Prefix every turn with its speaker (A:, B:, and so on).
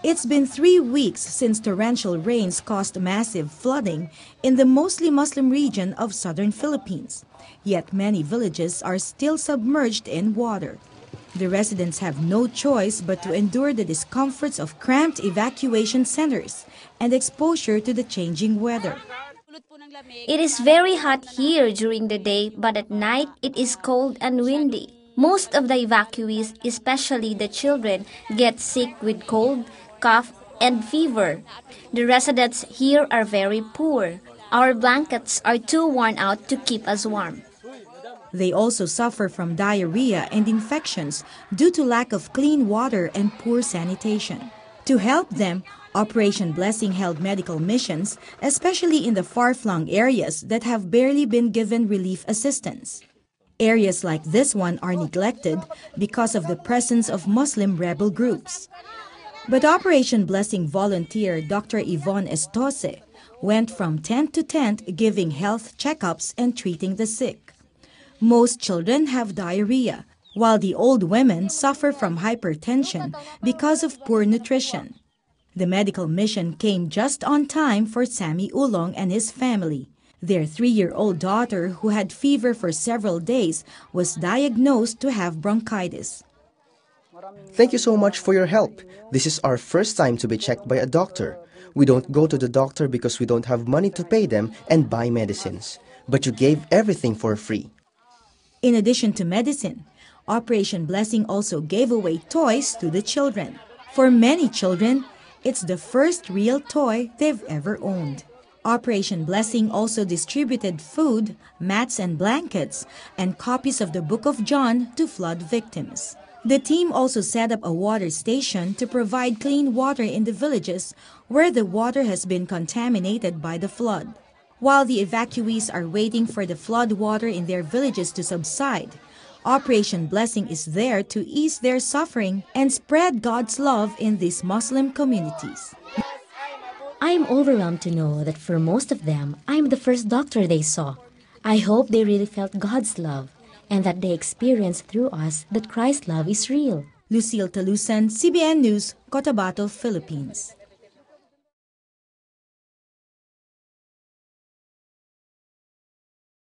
A: It's been 3 weeks since torrential rains caused massive flooding in the mostly Muslim region of southern Philippines. Yet many villages are still submerged in water. The residents have no choice but to endure the discomforts of cramped evacuation centers and exposure to the changing weather.
B: It is very hot here during the day, but at night it is cold and windy. Most of the evacuees, especially the children, get sick with cold, cough, and fever. The residents here are very poor. Our blankets are too worn out to keep us warm.
A: They also suffer from diarrhea and infections due to lack of clean water and poor sanitation. To help them, Operation Blessing held medical missions, especially in the far-flung areas that have barely been given relief assistance. Areas like this one are neglected because of the presence of Muslim rebel groups. But Operation Blessing volunteer Dr. Yvonne Estose went from tent to tent giving health checkups and treating the sick. Most children have diarrhea, while the old women suffer from hypertension because of poor nutrition. The medical mission came just on time for Sammy Ulong and his family. Their 3-year-old daughter, who had fever for several days, was diagnosed to have bronchitis.
C: Thank you so much for your help. This is our first time to be checked by a doctor. We don't go to the doctor because we don't have money to pay them and buy medicines. But you gave everything for free.
A: In addition to medicine, Operation Blessing also gave away toys to the children. For many children, it's the first real toy they've ever owned. Operation Blessing also distributed food, mats and blankets, and copies of the Book of John to flood victims. The team also set up a water station to provide clean water in the villages where the water has been contaminated by the flood. While the evacuees are waiting for the flood water in their villages to subside, Operation Blessing is there to ease their suffering and spread God's love in these Muslim communities.
D: I am overwhelmed to know that for most of them, I am the first doctor they saw. I hope they really felt God's love and that they experienced through us that Christ's love is real.
A: Lucille Talusan, CBN News, Cotabato, Philippines.